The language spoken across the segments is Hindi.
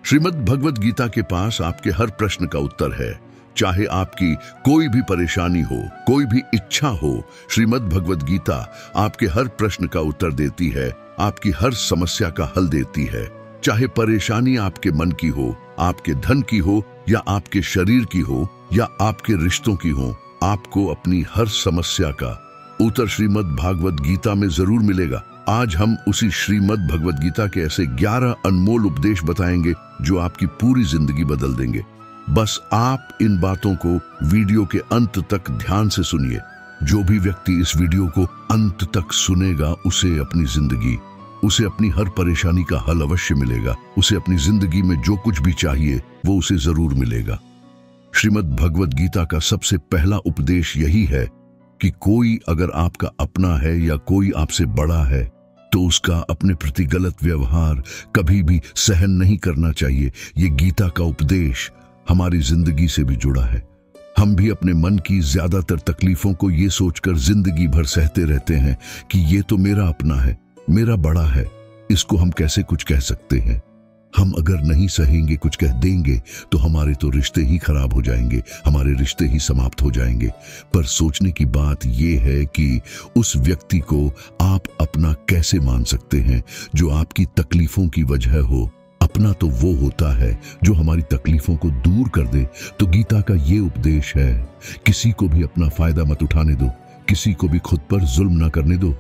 श्रीमद् भगवद गीता के पास आपके हर प्रश्न का उत्तर है। चाहे आपकी कोई भी परेशानी हो, कोई भी इच्छा हो, श्रीमद् भगवद गीता आपके हर प्रश्न का उत्तर देती है, आपकी हर समस्या का हल देती है। चाहे परेशानी आपके मन की हो, आपके धन की हो, या आपके शरीर की हो, या आपके रिश्तों की हो, आपको अपनी हर समस्या का उत्तर श्रीमद् भागवत गीता में जरूर मिलेगा। आज हम उसी श्रीमद् भगवद गीता के ऐसे 11 अनमोल उपदेश बताएंगे जो आपकी पूरी जिंदगी बदल देंगे। बस आप इन बातों को वीडियो के अंत तक ध्यान से सुनिए। जो भी व्यक्ति इस वीडियो को अंत तक सुनेगा, उसे अपनी जिंदगी, उसे अपनी हर परेशानी का हल अवश्य मिलेगा। उसे अपनी जिंदगी में जो कुछ भी चाहिए वो उसे जरूर मिलेगा। श्रीमद् भगवद गीता का सबसे पहला उपदेश यही है कि कोई अगर आपका अपना है या कोई आपसे बड़ा है तो उसका अपने प्रति गलत व्यवहार कभी भी सहन नहीं करना चाहिए। ये गीता का उपदेश हमारी जिंदगी से भी जुड़ा है। हम भी अपने मन की ज्यादातर तकलीफों को ये सोचकर जिंदगी भर सहते रहते हैं कि ये तो मेरा अपना है, मेरा बड़ा है, इसको हम कैसे कुछ कह सकते हैं। हम अगर नहीं सहेंगे, कुछ कह देंगे तो हमारे तो रिश्ते ही खराब हो जाएंगे, हमारे रिश्ते ही समाप्त हो जाएंगे। पर सोचने की बात यह है कि उस व्यक्ति को आप अपना कैसे मान सकते हैं जो आपकी तकलीफों की वजह हो। अपना तो वो होता है जो हमारी तकलीफों को दूर कर दे। तो गीता का ये उपदेश है, किसी को भी अपना फायदा मत उठाने दो, किसी को भी खुद पर जुल्म ना करने दो,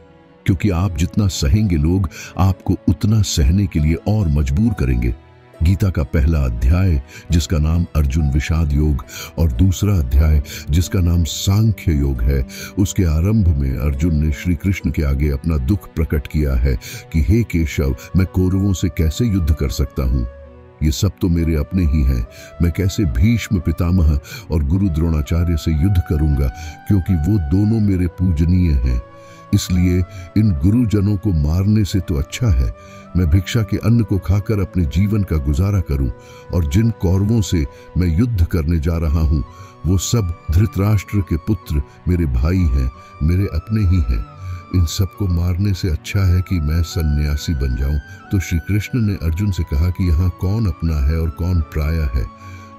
क्योंकि आप जितना सहेंगे लोग आपको उतना सहने के लिए और मजबूर करेंगे। गीता का पहला अध्याय जिसका नाम अर्जुन विषाद योग और दूसरा अध्याय जिसका नाम सांख्य योग है, उसके आरंभ में अर्जुन ने श्री कृष्ण के आगे अपना दुख प्रकट किया है कि हे केशव, मैं कौरवों से कैसे युद्ध कर सकता हूँ। ये सब तो मेरे अपने ही हैं। मैं कैसे भीष्म पितामह और गुरु द्रोणाचार्य से युद्ध करूंगा, क्योंकि वो दोनों मेरे पूजनीय हैं। इसलिए इन गुरुजनों को मारने से तो अच्छा है मैं भिक्षा के अन्न को खाकर अपने जीवन का गुजारा करूं। और जिन कौरवों से मैं युद्ध करने जा रहा हूं, वो सब धृतराष्ट्र के पुत्र मेरे भाई हैं, मेरे अपने ही हैं। इन सबको मारने से अच्छा है कि मैं सन्यासी बन जाऊं। तो श्री कृष्ण ने अर्जुन से कहा कि यहाँ कौन अपना है और कौन पराया है।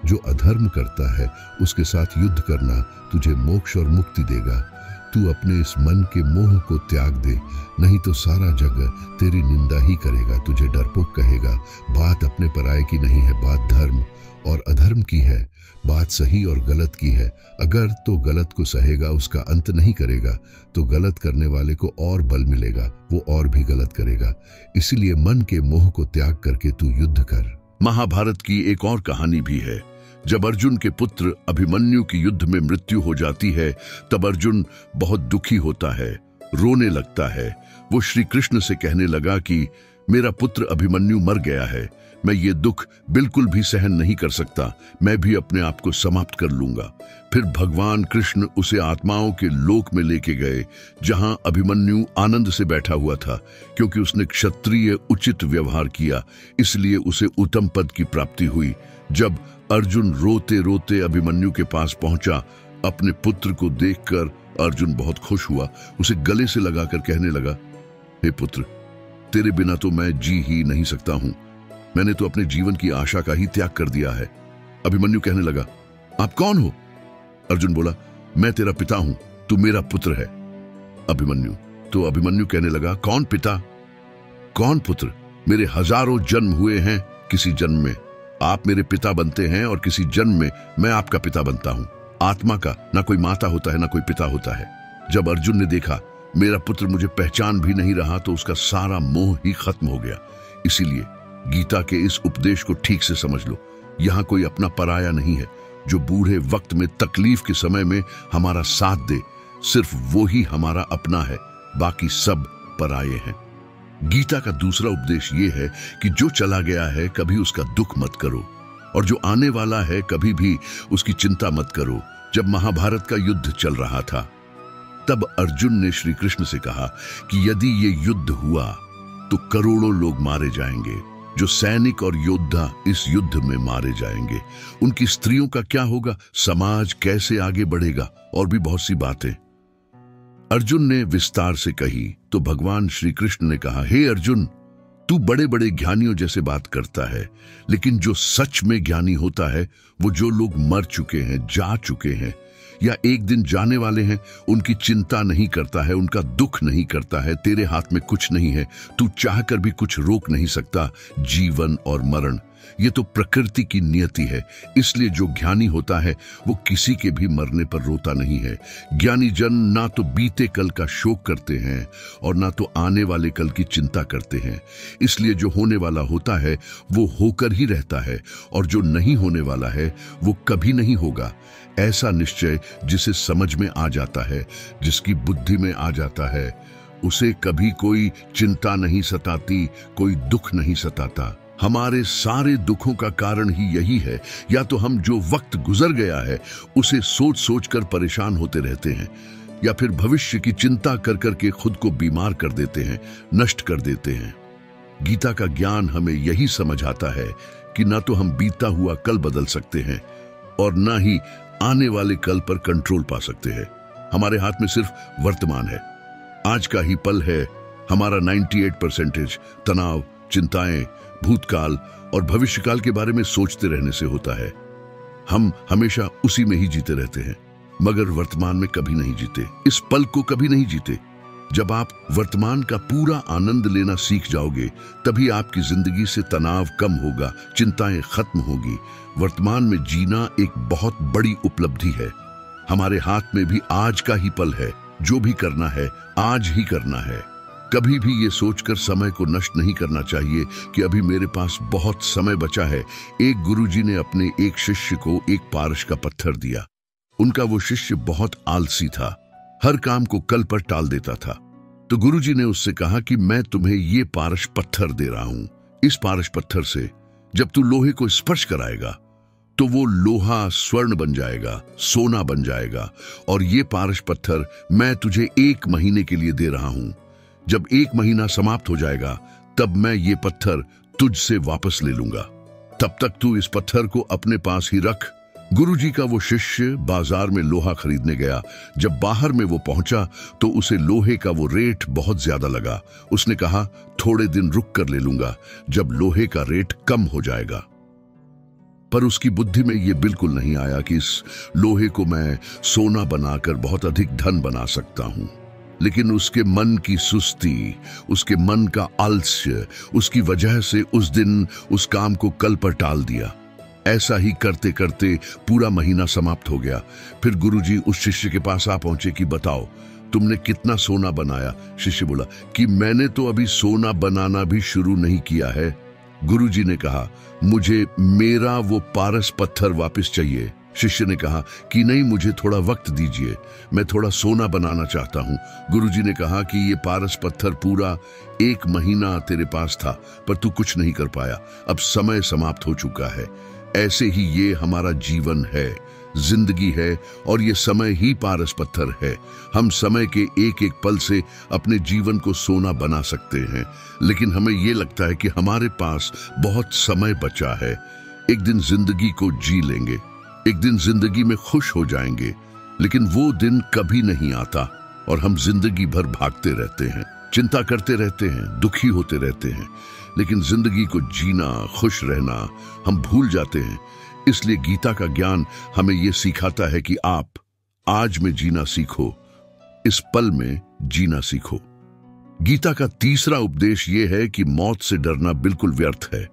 जो अधर्म करता है उसके साथ युद्ध करना तुझे मोक्ष और मुक्ति देगा। तू अपने इस मन के मोह को त्याग दे, नहीं तो सारा जग तेरी निंदा ही करेगा, तुझे डरपोक कहेगा। बात अपने पराये की नहीं है, बात धर्म और अधर्म की है, बात सही और गलत की है। अगर तो गलत को सहेगा, उसका अंत नहीं करेगा, तो गलत करने वाले को और बल मिलेगा, वो और भी गलत करेगा। इसीलिए मन के मोह को त्याग करके तू युद्ध कर। महाभारत की एक और कहानी भी है। जब अर्जुन के पुत्र अभिमन्यु की युद्ध में मृत्यु हो जाती है, तब अर्जुन बहुत दुखी होता है, रोने लगता है। वो श्री कृष्ण से कहने लगा कि मेरा पुत्र अभिमन्यु मर गया है, मैं ये दुख बिल्कुल भी सहन नहीं कर सकता, मैं भी अपने आप को समाप्त कर लूंगा। फिर भगवान कृष्ण उसे आत्माओं के लोक में लेके गए, जहां अभिमन्यु आनंद से बैठा हुआ था। क्योंकि उसने क्षत्रिय उचित व्यवहार किया, इसलिए उसे उत्तम पद की प्राप्ति हुई। जब अर्जुन रोते रोते अभिमन्यु के पास पहुंचा, अपने पुत्र को देखकर अर्जुन बहुत खुश हुआ। उसे गले से लगाकर कहने लगा, हे पुत्र, तेरे बिना तो मैं जी ही नहीं सकता हूं। मैंने तो अपने जीवन की आशा का ही त्याग कर दिया है। अभिमन्यु कहने लगा, आप कौन हो? अर्जुन बोला, मैं तेरा पिता हूं, तू मेरा पुत्र है। अभिमन्यु कहने लगा, कौन पिता, कौन पुत्र? मेरे हजारों जन्म हुए हैं, किसी जन्म में आप मेरे पिता बनते हैं और किसी जन्म में मैं आपका पिता बनता हूं। आत्मा का ना कोई माता होता है ना कोई पिता होता है। जब अर्जुन ने देखा मेरा पुत्र मुझे पहचान भी नहीं रहा, तो उसका सारा मोह ही खत्म हो गया। इसीलिए गीता के इस उपदेश को ठीक से समझ लो। यहाँ कोई अपना पराया नहीं है। जो बूढ़े वक्त में तकलीफ के समय में हमारा साथ दे, सिर्फ वो ही हमारा अपना है, बाकी सब पराये हैं। गीता का दूसरा उपदेश ये है कि जो चला गया है कभी उसका दुख मत करो, और जो आने वाला है कभी भी उसकी चिंता मत करो। जब महाभारत का युद्ध चल रहा था, तब अर्जुन ने श्री कृष्ण से कहा कि यदि ये युद्ध हुआ तो करोड़ों लोग मारे जाएंगे। जो सैनिक और योद्धा इस युद्ध में मारे जाएंगे, उनकी स्त्रियों का क्या होगा, समाज कैसे आगे बढ़ेगा, और भी बहुत सी बातें अर्जुन ने विस्तार से कही। तो भगवान श्री कृष्ण ने कहा, हे अर्जुन, तू बड़े बड़े ज्ञानियों जैसे बात करता है, लेकिन जो सच में ज्ञानी होता है वो जो लोग मर चुके हैं, जा चुके हैं या एक दिन जाने वाले हैं, उनकी चिंता नहीं करता है, उनका दुख नहीं करता है। तेरे हाथ में कुछ नहीं है, तू चाहकर भी कुछ रोक नहीं सकता। जीवन और मरण ये तो प्रकृति की नियति है। इसलिए जो ज्ञानी होता है वो किसी के भी मरने पर रोता नहीं है। ज्ञानी जन ना तो बीते कल का शोक करते हैं और ना तो आने वाले कल की चिंता करते हैं। इसलिए जो होने वाला होता है वो होकर ही रहता है और जो नहीं होने वाला है वो कभी नहीं होगा। ऐसा निश्चय जिसे समझ में आ जाता है, जिसकी बुद्धि में आ जाता है, उसे कभी कोई चिंता नहीं सताती, कोई दुख नहीं सताता। हमारे सारे दुखों का कारण ही यही है। या तो हम जो वक्त गुजर गया है उसे सोच सोच कर परेशान होते रहते हैं, या फिर भविष्य की चिंता कर कर के खुद को बीमार कर देते हैं, नष्ट कर देते हैं। गीता का ज्ञान हमें यही समझ आता है कि ना तो हम बीता हुआ कल बदल सकते हैं और ना ही आने वाले कल पर कंट्रोल पा सकते हैं। हमारे हाथ में सिर्फ वर्तमान है, आज का ही पल है। हमारा 98% तनाव, चिंताएं भूतकाल और भविष्यकाल के बारे में सोचते रहने से होता है। हम हमेशा उसी में ही जीते रहते हैं, मगर वर्तमान में कभी नहीं जीते, इस पल को कभी नहीं जीते। जब आप वर्तमान का पूरा आनंद लेना सीख जाओगे, तभी आपकी जिंदगी से तनाव कम होगा, चिंताएं खत्म होगी। वर्तमान में जीना एक बहुत बड़ी उपलब्धि है। हमारे हाथ में भी आज का ही पल है। जो भी करना है आज ही करना है। कभी भी ये सोचकर समय को नष्ट नहीं करना चाहिए कि अभी मेरे पास बहुत समय बचा है। एक गुरुजी ने अपने एक शिष्य को एक पारस का पत्थर दिया। उनका वो शिष्य बहुत आलसी था, हर काम को कल पर टाल देता था। तो गुरुजी ने उससे कहा कि मैं तुम्हें ये पारस पत्थर दे रहा हूं। इस पारस पत्थर से जब तू लोहे को स्पर्श कराएगा तो वो लोहा स्वर्ण बन जाएगा, सोना बन जाएगा। और ये पारस पत्थर मैं तुझे 1 महीने के लिए दे रहा हूं। जब 1 महीना समाप्त हो जाएगा तब मैं ये पत्थर तुझसे वापस ले लूंगा। तब तक तू इस पत्थर को अपने पास ही रख। गुरुजी का वो शिष्य बाजार में लोहा खरीदने गया। जब बाहर में वो पहुंचा तो उसे लोहे का वो रेट बहुत ज्यादा लगा। उसने कहा, थोड़े दिन रुक कर ले लूंगा, जब लोहे का रेट कम हो जाएगा। पर उसकी बुद्धि में ये बिल्कुल नहीं आया कि इस लोहे को मैं सोना बनाकर बहुत अधिक धन बना सकता हूं। लेकिन उसके मन की सुस्ती, उसके मन का आलस्य, उसकी वजह से उस दिन उस काम को कल पर टाल दिया। ऐसा ही करते करते पूरा महीना समाप्त हो गया। फिर गुरुजी उस शिष्य के पास आ पहुंचे कि बताओ तुमने कितना सोना बनाया। शिष्य बोला कि मैंने तो अभी सोना बनाना भी शुरू नहीं किया है। गुरुजी ने कहा, मुझे मेरा वो पारस पत्थर वापस चाहिए। शिष्य ने कहा कि नहीं, मुझे थोड़ा वक्त दीजिए, मैं थोड़ा सोना बनाना चाहता हूं। गुरुजी ने कहा कि ये पारस पत्थर पूरा 1 महीना तेरे पास था, पर तू कुछ नहीं कर पाया। अब समय समाप्त हो चुका है। ऐसे ही ये हमारा जीवन है, जिंदगी है, और ये समय ही पारस पत्थर है। हम समय के एक एक पल से अपने जीवन को सोना बना सकते हैं, लेकिन हमें ये लगता है कि हमारे पास बहुत समय बचा है। एक दिन जिंदगी को जी लेंगे, एक दिन जिंदगी में खुश हो जाएंगे, लेकिन वो दिन कभी नहीं आता और हम जिंदगी भर भागते रहते हैं, चिंता करते रहते हैं, दुखी होते रहते हैं, लेकिन जिंदगी को जीना, खुश रहना हम भूल जाते हैं। इसलिए गीता का ज्ञान हमें यह सिखाता है कि आप आज में जीना सीखो, इस पल में जीना सीखो। गीता का तीसरा उपदेश यह है कि मौत से डरना बिल्कुल व्यर्थ है।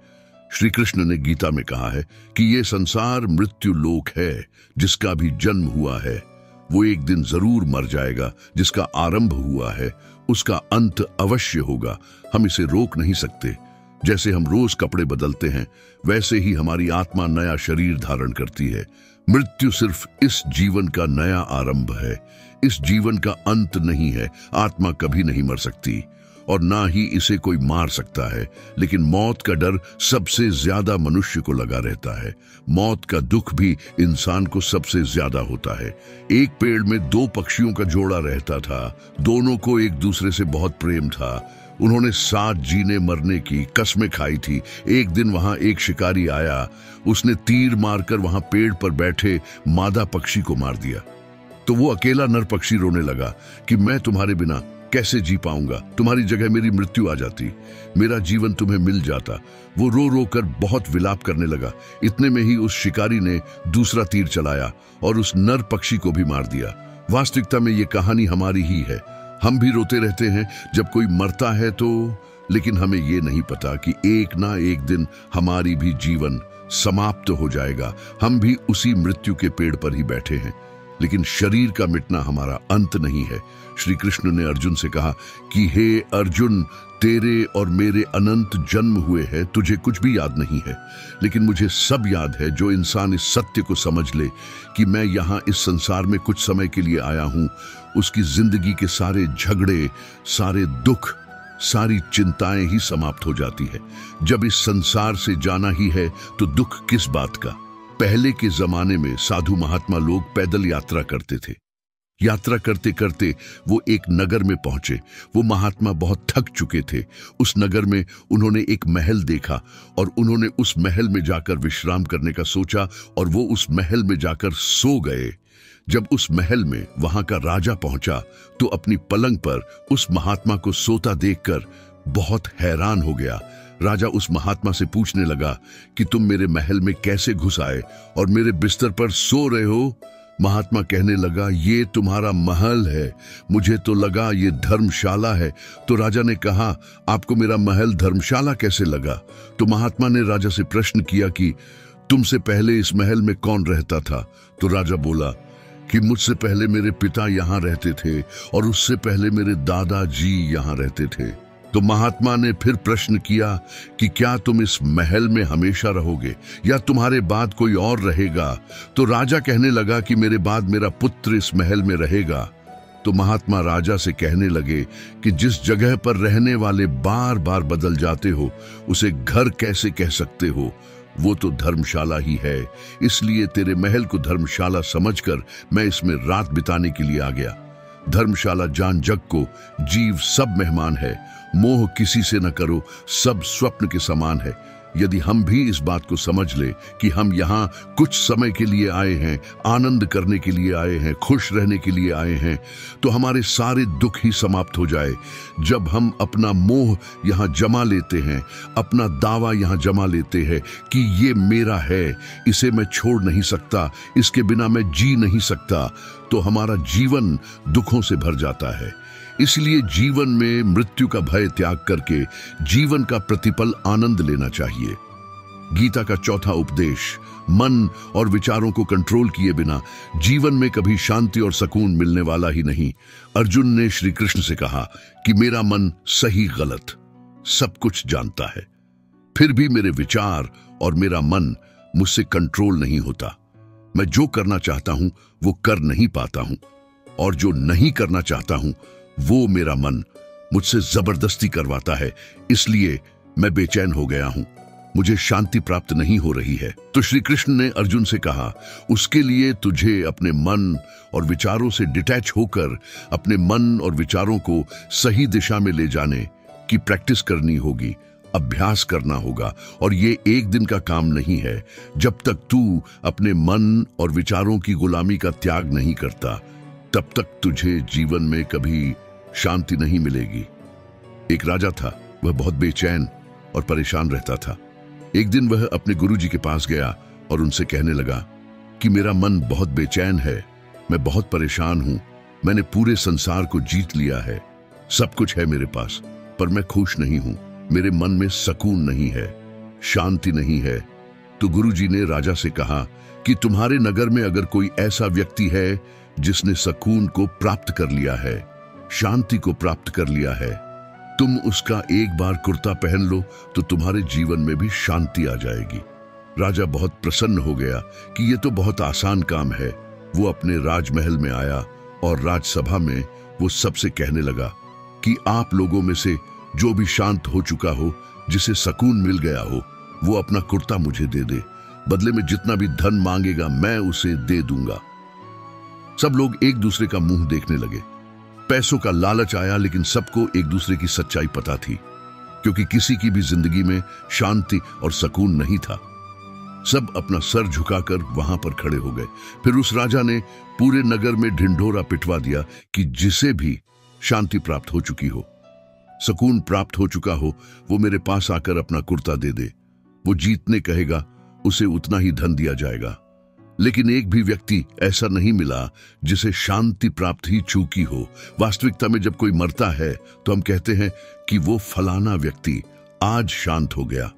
श्री कृष्ण ने गीता में कहा है कि यह संसार मृत्यु लोक है, जिसका भी जन्म हुआ है वो एक दिन जरूर मर जाएगा। जिसका आरंभ हुआ है उसका अंत अवश्य होगा। हम इसे रोक नहीं सकते। जैसे हम रोज कपड़े बदलते हैं, वैसे ही हमारी आत्मा नया शरीर धारण करती है। मृत्यु सिर्फ इस जीवन का नया आरंभ है, इस जीवन का अंत नहीं है। आत्मा कभी नहीं मर सकती और ना ही इसे कोई मार सकता है, लेकिन मौत का डर सबसे ज्यादा मनुष्य को लगा रहता है। मौत का दुख भी इंसान को सबसे ज्यादा होता है। एक पेड़ में 2 पक्षियों का जोड़ा रहता था। दोनों को एक दूसरे से बहुत प्रेम था। उन्होंने साथ जीने मरने की कस्में खाई थी। एक दिन वहां एक शिकारी आया, उसने तीर मारकर वहां पेड़ पर बैठे मादा पक्षी को मार दिया। तो वो अकेला नर पक्षी रोने लगा कि मैं तुम्हारे बिना कैसे जी पाऊंगा, तुम्हारी जगह मेरी मृत्यु आ जाती, मेरा जीवन तुम्हें मिल जाता। वो रो रो कर बहुत विलाप करने लगा। इतने में ही उस शिकारी ने दूसरा तीर चलाया और उस नर पक्षी को भी मार दिया। वास्तविकता में ये कहानी हमारी ही है। हम भी रोते रहते हैं जब कोई मरता है तो, लेकिन हमें ये नहीं पता कि एक ना एक दिन हमारी भी जीवन समाप्त हो जाएगा। हम भी उसी मृत्यु के पेड़ पर ही बैठे हैं, लेकिन शरीर का मिटना हमारा अंत नहीं है। श्री कृष्ण ने अर्जुन से कहा कि हे अर्जुन, तेरे और मेरे अनंत जन्म हुए हैं, तुझे कुछ भी याद नहीं है, लेकिन मुझे सब याद है। जो इंसान इस सत्य को समझ ले कि मैं यहाँ इस संसार में कुछ समय के लिए आया हूँ, उसकी जिंदगी के सारे झगड़े, सारे दुख, सारी चिंताएं ही समाप्त हो जाती है। जब इस संसार से जाना ही है तो दुख किस बात का। पहले के जमाने में साधु महात्मा लोग पैदल यात्रा करते थे। यात्रा करते करते वो एक नगर में पहुंचे। वो महात्मा बहुत थक चुके थे। उस नगर में उन्होंने एक महल देखा और उन्होंने उस महल में जाकर विश्राम करने का सोचा और वो उस महल में जाकर सो गए। जब उस महल में वहां का राजा पहुंचा तो अपनी पलंग पर उस महात्मा को सोता देखकर बहुत हैरान हो गया। राजा उस महात्मा से पूछने लगा कि तुम मेरे महल में कैसे घुस आए और मेरे बिस्तर पर सो रहे हो। महात्मा कहने लगा, ये तुम्हारा महल है, मुझे तो लगा ये धर्मशाला है। तो राजा ने कहा, आपको मेरा महल धर्मशाला कैसे लगा? तो महात्मा ने राजा से प्रश्न किया कि तुमसे पहले इस महल में कौन रहता था? तो राजा बोला कि मुझसे पहले मेरे पिता यहाँ रहते थे और उससे पहले मेरे दादाजी यहाँ रहते थे। तो महात्मा ने फिर प्रश्न किया कि क्या तुम इस महल में हमेशा रहोगे या तुम्हारे बाद कोई और रहेगा? तो राजा कहने लगा कि मेरे बाद मेरा पुत्र इस महल में रहेगा। तो महात्मा राजा से कहने लगे कि जिस जगह पर रहने वाले बार बार बदल जाते हो उसे घर कैसे कह सकते हो? वो तो धर्मशाला ही है। इसलिए तेरे महल को धर्मशाला समझकर मैं इसमें रात बिताने के लिए आ गया। धर्मशाला जान जग को जीव सब मेहमान है। मोह किसी से न करो, सब स्वप्न के समान है। यदि हम भी इस बात को समझ ले कि हम यहाँ कुछ समय के लिए आए हैं, आनंद करने के लिए आए हैं, खुश रहने के लिए आए हैं, तो हमारे सारे दुख ही समाप्त हो जाए। जब हम अपना मोह यहाँ जमा लेते हैं, अपना दावा यहाँ जमा लेते हैं कि ये मेरा है, इसे मैं छोड़ नहीं सकता, इसके बिना मैं जी नहीं सकता, तो हमारा जीवन दुखों से भर जाता है। इसलिए जीवन में मृत्यु का भय त्याग करके जीवन का प्रतिपल आनंद लेना चाहिए। गीता का चौथा उपदेश, मन और विचारों को कंट्रोल किए बिना जीवन में कभी शांति और सुकून मिलने वाला ही नहीं। अर्जुन ने श्री कृष्ण से कहा कि मेरा मन सही गलत सब कुछ जानता है, फिर भी मेरे विचार और मेरा मन मुझसे कंट्रोल नहीं होता। मैं जो करना चाहता हूं वो कर नहीं पाता हूं, और जो नहीं करना चाहता हूं वो मेरा मन मुझसे जबरदस्ती करवाता है। इसलिए मैं बेचैन हो गया हूं, मुझे शांति प्राप्त नहीं हो रही है। तो श्री कृष्ण ने अर्जुन से कहा, उसके लिए तुझे अपने मन और विचारों से डिटैच होकर अपने मन और विचारों को सही दिशा में ले जाने की प्रैक्टिस करनी होगी, अभ्यास करना होगा। और ये एक दिन का काम नहीं है। जब तक तू अपने मन और विचारों की गुलामी का त्याग नहीं करता, तब तक तुझे जीवन में कभी शांति नहीं मिलेगी। एक राजा था, वह बहुत बेचैन और परेशान रहता था। एक दिन वह अपने गुरुजी के पास गया और उनसे कहने लगा कि मेरा मन बहुत बेचैन है, मैं बहुत परेशान हूं, मैंने पूरे संसार को जीत लिया है, सब कुछ है मेरे पास, पर मैं खुश नहीं हूं, मेरे मन में सुकून नहीं है, शांति नहीं है। तो गुरुजी ने राजा से कहा कि तुम्हारे नगर में अगर कोई ऐसा व्यक्ति है जिसने सुकून को प्राप्त कर लिया है, शांति को प्राप्त कर लिया है, तुम उसका एक बार कुर्ता पहन लो तो तुम्हारे जीवन में भी शांति आ जाएगी। राजा बहुत प्रसन्न हो गया कि ये तो बहुत आसान काम है। वो अपने राजमहल में आया और राजसभा में वो सबसे कहने लगा कि आप लोगों में से जो भी शांत हो चुका हो, जिसे सुकून मिल गया हो, वो अपना कुर्ता मुझे दे दे, बदले में जितना भी धन मांगेगा मैं उसे दे दूंगा। सब लोग एक दूसरे का मुंह देखने लगे। पैसों का लालच आया, लेकिन सबको एक दूसरे की सच्चाई पता थी, क्योंकि किसी की भी जिंदगी में शांति और सुकून नहीं था। सब अपना सर झुकाकर वहां पर खड़े हो गए। फिर उस राजा ने पूरे नगर में ढिंढोरा पिटवा दिया कि जिसे भी शांति प्राप्त हो चुकी हो, सुकून प्राप्त हो चुका हो, वो मेरे पास आकर अपना कुर्ता दे दे। वो जीतने कहेगा, उसे उतना ही धन दिया जाएगा। लेकिन एक भी व्यक्ति ऐसा नहीं मिला जिसे शांति प्राप्त ही चूकी हो। वास्तविकता में जब कोई मरता है तो हम कहते हैं कि वो फलाना व्यक्ति आज शांत हो गया।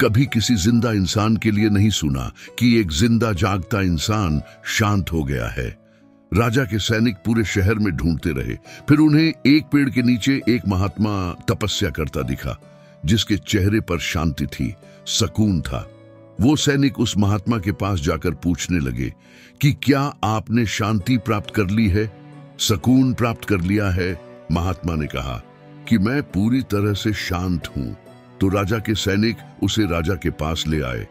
कभी किसी जिंदा इंसान के लिए नहीं सुना कि एक जिंदा जागता इंसान शांत हो गया है। राजा के सैनिक पूरे शहर में ढूंढते रहे, फिर उन्हें एक पेड़ के नीचे एक महात्मा तपस्या करता दिखा, जिसके चेहरे पर शांति थी, सुकून था। वो सैनिक उस महात्मा के पास जाकर पूछने लगे कि क्या आपने शांति प्राप्त कर ली है, सुकून प्राप्त कर लिया है? महात्मा ने कहा कि मैं पूरी तरह से शांत हूं। तो राजा के सैनिक उसे राजा के पास ले आए।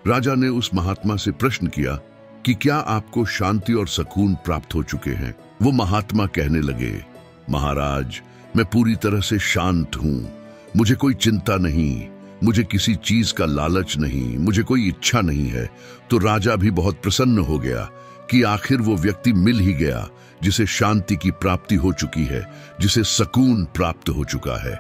राजा ने उस महात्मा से प्रश्न किया कि क्या आपको शांति और सुकून प्राप्त हो चुके हैं? वो महात्मा कहने लगे, महाराज, मैं पूरी तरह से शांत हूं, मुझे कोई चिंता नहीं, मुझे किसी चीज का लालच नहीं, मुझे कोई इच्छा नहीं है। तो राजा भी बहुत प्रसन्न हो गया कि आखिर वो व्यक्ति मिल ही गया जिसे शांति की प्राप्ति हो चुकी है, जिसे सुकून प्राप्त हो चुका है।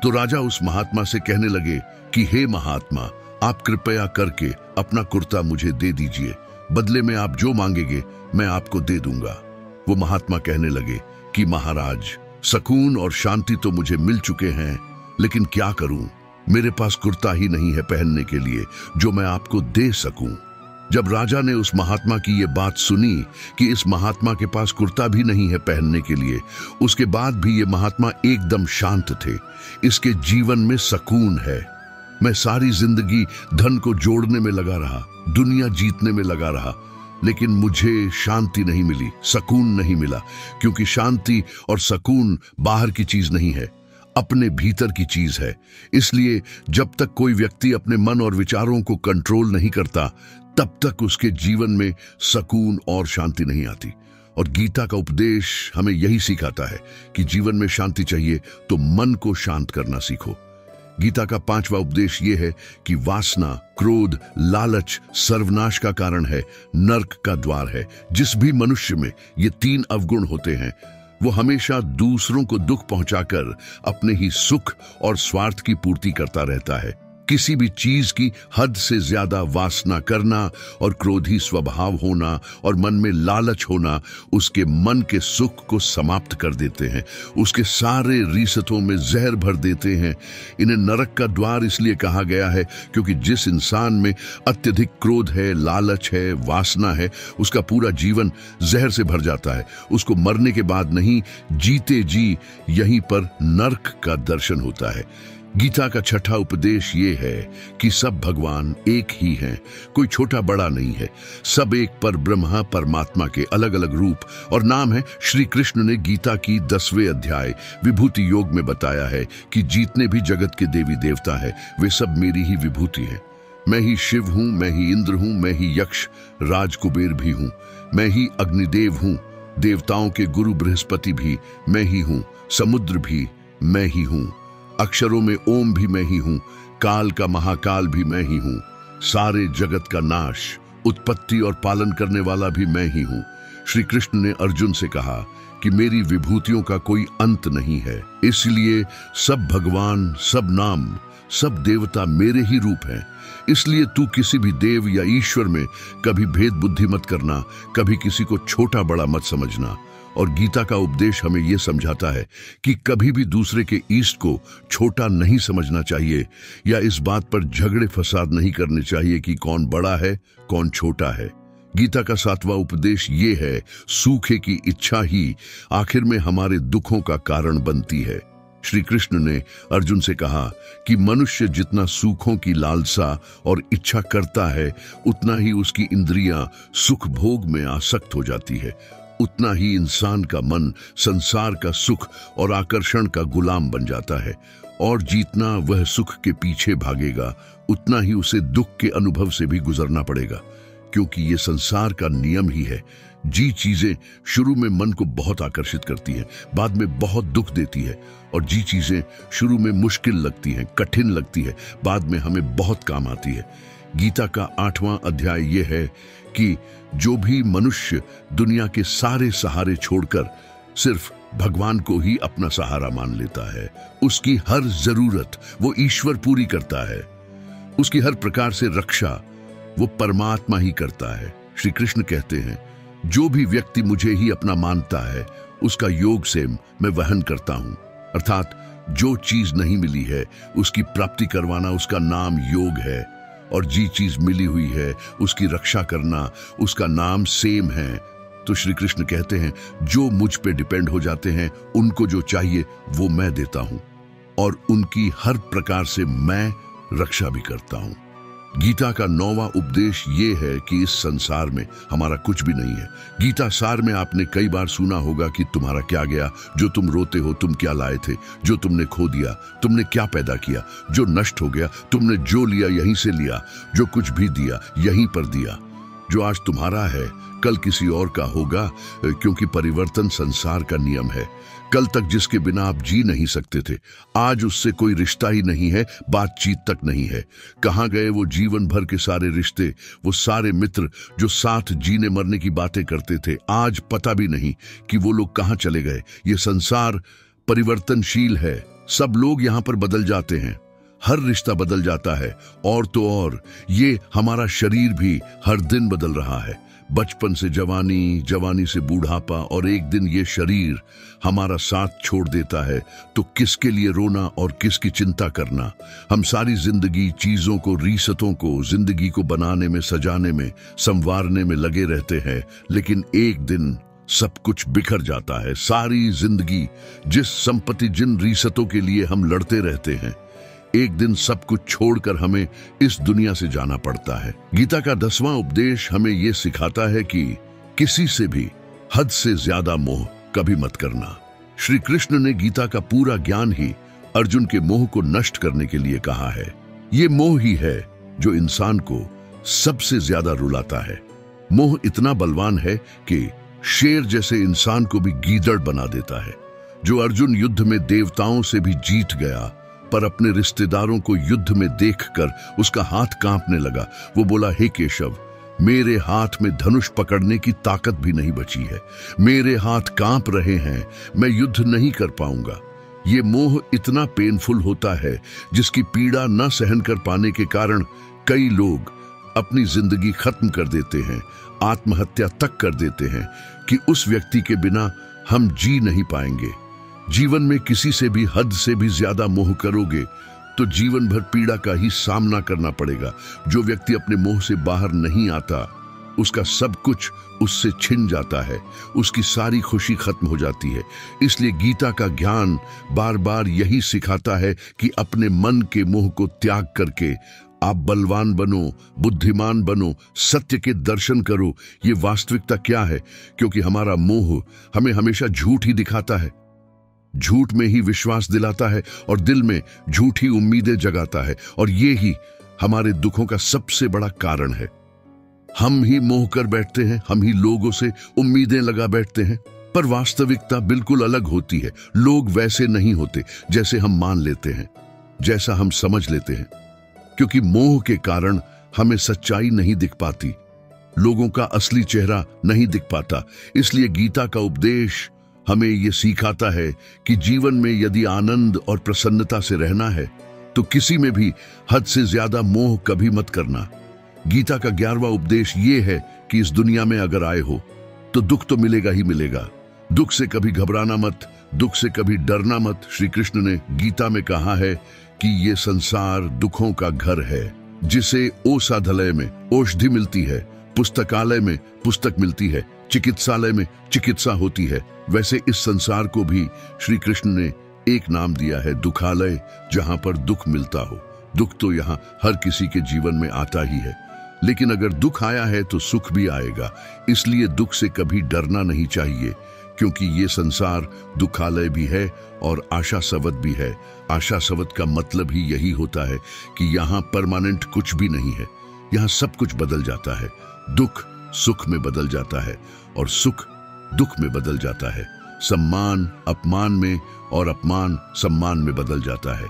तो राजा उस महात्मा से कहने लगे कि हे महात्मा, आप कृपया करके अपना कुर्ता मुझे दे दीजिए, बदले में आप जो मांगेंगे मैं आपको दे दूंगा। वो महात्मा कहने लगे कि महाराज, सुकून और शांति तो मुझे मिल चुके हैं, लेकिन क्या करूं, मेरे पास कुर्ता ही नहीं है पहनने के लिए जो मैं आपको दे सकूं। जब राजा ने उस महात्मा की ये बात सुनी कि इस महात्मा के पास कुर्ता भी नहीं है पहनने के लिए, उसके बाद भी ये महात्मा एकदम शांत थे। इसके जीवन में सुकून है। मैं सारी जिंदगी धन को जोड़ने में लगा रहा, दुनिया जीतने में लगा रहा, लेकिन मुझे शांति नहीं मिली, सुकून नहीं मिला, क्योंकि शांति और सुकून बाहर की चीज नहीं है, अपने भीतर की चीज है। इसलिए जब तक कोई व्यक्ति अपने मन और विचारों को कंट्रोल नहीं करता, तब तक उसके जीवन में सुकून और शांति नहीं आती। और गीता का उपदेश हमें यही सिखाता है कि जीवन में शांति चाहिए तो मन को शांत करना सीखो। गीता का 5वां उपदेश यह है कि वासना, क्रोध, लालच सर्वनाश का कारण है, नरक का द्वार है। जिस भी मनुष्य में ये 3 अवगुण होते हैं, वो हमेशा दूसरों को दुख पहुंचाकर अपने ही सुख और स्वार्थ की पूर्ति करता रहता है। किसी भी चीज की हद से ज्यादा वासना करना और क्रोधी स्वभाव होना और मन में लालच होना उसके मन के सुख को समाप्त कर देते हैं, उसके सारे रिश्तों में जहर भर देते हैं। इन्हें नरक का द्वार इसलिए कहा गया है क्योंकि जिस इंसान में अत्यधिक क्रोध है, लालच है, वासना है, उसका पूरा जीवन जहर से भर जाता है। उसको मरने के बाद नहीं, जीते जी यहीं पर नरक का दर्शन होता है। गीता का 6ठा उपदेश ये है कि सब भगवान एक ही हैं, कोई छोटा बड़ा नहीं है। सब एक पर ब्रह्मा परमात्मा के अलग अलग रूप और नाम है। श्री कृष्ण ने गीता की 10वें अध्याय विभूति योग में बताया है कि जितने भी जगत के देवी देवता है वे सब मेरी ही विभूति है। मैं ही शिव हूँ, मैं ही इंद्र हूँ, मैं ही यक्ष राजकुबेर भी हूँ, मैं ही अग्निदेव हूँ, देवताओं के गुरु बृहस्पति भी मैं ही हूँ, समुद्र भी मैं ही हूँ, अक्षरों में ओम भी मैं ही हूं, काल का महाकाल भी मैं ही हूं, सारे जगत का नाश, उत्पत्ति और पालन करने वाला भी मैं ही हूं। श्री कृष्ण ने अर्जुन से कहा कि मेरी विभूतियों का कोई अंत नहीं है, इसलिए सब भगवान, सब नाम, सब देवता मेरे ही रूप हैं। इसलिए तू किसी भी देव या ईश्वर में कभी भेद बुद्धि मत करना, कभी किसी को छोटा बड़ा मत समझना। और गीता का उपदेश हमें यह समझाता है कि कभी भी दूसरे के इष्ट को छोटा नहीं समझना चाहिए या इस बात पर झगड़े फसाद नहीं करने चाहिए कि कौन बड़ा है कौन छोटा है। गीता का 7वां उपदेश ये है, सूखे की इच्छा ही आखिर में हमारे दुखों का कारण बनती है। श्री कृष्ण ने अर्जुन से कहा कि मनुष्य जितना सुखों की लालसा और इच्छा करता है, उतना ही उसकी इंद्रियां सुख भोग में आसक्त हो जाती है, उतना ही इंसान का मन संसार का सुख और आकर्षण का गुलाम बन जाता है। और जितना वह सुख के पीछे भागेगा, उतना ही उसे दुख के अनुभव से भी गुजरना पड़ेगा, क्योंकि ये संसार का नियम ही है। जी चीजें शुरू में मन को बहुत आकर्षित करती हैं, बाद में बहुत दुख देती है, और जी चीजें शुरू में मुश्किल लगती हैं, कठिन लगती है, बाद में हमें बहुत काम आती है। गीता का 8वां अध्याय ये है कि जो भी मनुष्य दुनिया के सारे सहारे छोड़कर सिर्फ भगवान को ही अपना सहारा मान लेता है, उसकी हर जरूरत वो ईश्वर पूरी करता है, उसकी हर प्रकार से रक्षा वो परमात्मा ही करता है। श्री कृष्ण कहते हैं, जो भी व्यक्ति मुझे ही अपना मानता है उसका योग से मैं वहन करता हूं। अर्थात जो चीज नहीं मिली है उसकी प्राप्ति करवाना उसका नाम योग है, और जी चीज मिली हुई है उसकी रक्षा करना उसका नाम सेम है। तो श्री कृष्ण कहते हैं, जो मुझ पे डिपेंड हो जाते हैं उनको जो चाहिए वो मैं देता हूं, और उनकी हर प्रकार से मैं रक्षा भी करता हूं। गीता का 9वां उपदेश ये है कि इस संसार में हमारा कुछ भी नहीं है। गीता सार में आपने कई बार सुना होगा कि तुम्हारा क्या गया, जो तुम रोते हो तुम क्या लाए थे, जो तुमने खो दिया तुमने क्या पैदा किया, जो नष्ट हो गया तुमने जो लिया यहीं से लिया, जो कुछ भी दिया यहीं पर दिया। जो आज तुम्हारा है कल किसी और का होगा, क्योंकि परिवर्तन संसार का नियम है। कल तक जिसके बिना आप जी नहीं सकते थे, आज उससे कोई रिश्ता ही नहीं है, बातचीत तक नहीं है। कहाँ गए वो जीवन भर के सारे रिश्ते, वो सारे मित्र जो साथ जीने मरने की बातें करते थे, आज पता भी नहीं कि वो लोग कहाँ चले गए। ये संसार परिवर्तनशील है, सब लोग यहाँ पर बदल जाते हैं, हर रिश्ता बदल जाता है, और तो और ये हमारा शरीर भी हर दिन बदल रहा है। बचपन से जवानी, जवानी से बूढ़ापा, और एक दिन ये शरीर हमारा साथ छोड़ देता है, तो किसके लिए रोना और किसकी चिंता करना। हम सारी जिंदगी चीजों को, रिश्तों को, जिंदगी को बनाने में, सजाने में, संवारने में लगे रहते हैं, लेकिन एक दिन सब कुछ बिखर जाता है। सारी जिंदगी जिस संपत्ति, जिन रिश्तों के लिए हम लड़ते रहते हैं, एक दिन सब कुछ छोड़कर हमें इस दुनिया से जाना पड़ता है। गीता का 10वां उपदेश हमें यह सिखाता है कि किसी से भी हद से ज्यादा मोह कभी मत करना। श्री कृष्ण ने गीता का पूरा ज्ञान ही अर्जुन के मोह को नष्ट करने के लिए कहा है। ये मोह ही है जो इंसान को सबसे ज्यादा रुलाता है। मोह इतना बलवान है कि शेर जैसे इंसान को भी गीदड़ बना देता है। जो अर्जुन युद्ध में देवताओं से भी जीत गया, पर अपने रिश्तेदारों को युद्ध में देखकर उसका हाथ कांपने लगा। वो बोला, हे केशव, मेरे हाथ में धनुष पकड़ने की ताकत भी नहीं बची है, मेरे हाथ कांप रहे हैं, मैं युद्ध नहीं कर पाऊंगा। ये मोह इतना पेनफुल होता है जिसकी पीड़ा न सहन कर पाने के कारण कई लोग अपनी जिंदगी खत्म कर देते हैं, आत्महत्या तक कर देते हैं कि उस व्यक्ति के बिना हम जी नहीं पाएंगे। जीवन में किसी से भी हद से भी ज्यादा मोह करोगे तो जीवन भर पीड़ा का ही सामना करना पड़ेगा। जो व्यक्ति अपने मोह से बाहर नहीं आता, उसका सब कुछ उससे छिन जाता है, उसकी सारी खुशी खत्म हो जाती है। इसलिए गीता का ज्ञान बार बार यही सिखाता है कि अपने मन के मोह को त्याग करके आप बलवान बनो, बुद्धिमान बनो, सत्य के दर्शन करो। ये वास्तविकता क्या है? क्योंकि हमारा मोह हमें हमेशा झूठ ही दिखाता है, झूठ में ही विश्वास दिलाता है और दिल में झूठी उम्मीदें जगाता है, और ये ही हमारे दुखों का सबसे बड़ा कारण है। हम ही मोह कर बैठते हैं, हम ही लोगों से उम्मीदें लगा बैठते हैं, पर वास्तविकता बिल्कुल अलग होती है। लोग वैसे नहीं होते जैसे हम मान लेते हैं, जैसा हम समझ लेते हैं। क्योंकि मोह के कारण हमें सच्चाई नहीं दिख पाती, लोगों का असली चेहरा नहीं दिख पाता। इसलिए गीता का उपदेश हमें यह सिखाता है कि जीवन में यदि आनंद और प्रसन्नता से रहना है तो किसी में भी हद से ज्यादा मोह कभी मत करना। गीता का 11वां उपदेश ये है कि इस दुनिया में अगर आए हो तो दुख तो मिलेगा ही मिलेगा। दुख से कभी घबराना मत, दुख से कभी डरना मत। श्री कृष्ण ने गीता में कहा है कि ये संसार दुखों का घर है। जिसे औषधालय में औषधि मिलती है, पुस्तकालय में पुस्तक मिलती है, चिकित्सालय में चिकित्सा होती है, वैसे इस संसार को भी श्री कृष्ण ने एक नाम दिया है, दुखालय, जहां पर दुख मिलता हो। दुख तो यहाँ हर किसी के जीवन में आता ही है, लेकिन अगर दुख आया है तो सुख भी आएगा। इसलिए दुख से कभी डरना नहीं चाहिए, क्योंकि ये संसार दुखालय भी है और आशा सवत भी है। आशा सवत का मतलब ही यही होता है कि यहाँ परमानेंट कुछ भी नहीं है, यहाँ सब कुछ बदल जाता है। दुख सुख में बदल जाता है और सुख दुख में बदल जाता है। सम्मान अपमान में और अपमान सम्मान में बदल जाता है।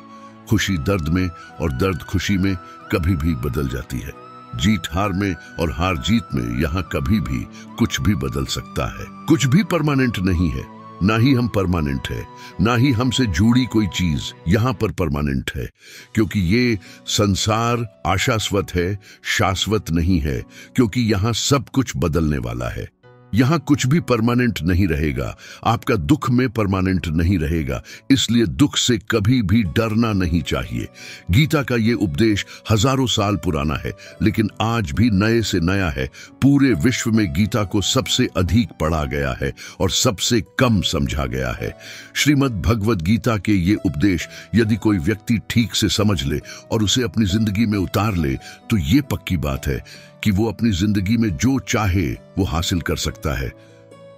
खुशी दर्द में और दर्द खुशी में कभी भी बदल जाती है। जीत हार में और हार जीत में यहाँ कभी भी कुछ भी बदल सकता है। कुछ भी परमानेंट नहीं है। ना ही हम परमानेंट है, ना ही हमसे जुड़ी कोई चीज यहाँ पर परमानेंट है, क्योंकि ये संसार आशाश्वत है, शाश्वत नहीं है, क्योंकि यहाँ सब कुछ बदलने वाला है। यहाँ कुछ भी परमानेंट नहीं रहेगा। आपका दुख में परमानेंट नहीं रहेगा, इसलिए दुख से कभी भी डरना नहीं चाहिए। गीता का ये उपदेश हजारों साल पुराना है, लेकिन आज भी नए से नया है। पूरे विश्व में गीता को सबसे अधिक पढ़ा गया है और सबसे कम समझा गया है। श्रीमद् भगवद गीता के ये उपदेश यदि कोई व्यक्ति ठीक से समझ ले और उसे अपनी जिंदगी में उतार ले, तो ये पक्की बात है कि वो अपनी जिंदगी में जो चाहे वो हासिल कर सकता है।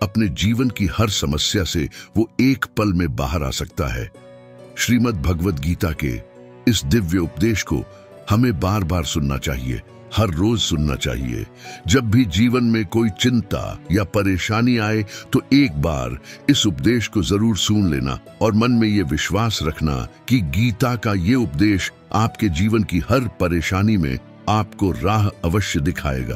अपने जीवन की हर समस्या से वो एक पल में बाहर आ सकता है। श्रीमद् भगवद गीता के इस दिव्य उपदेश को हमें बार बार सुनना चाहिए, हर रोज सुनना चाहिए। जब भी जीवन में कोई चिंता या परेशानी आए तो एक बार इस उपदेश को जरूर सुन लेना और मन में ये विश्वास रखना कि गीता का ये उपदेश आपके जीवन की हर परेशानी में आपको राह अवश्य दिखाएगा।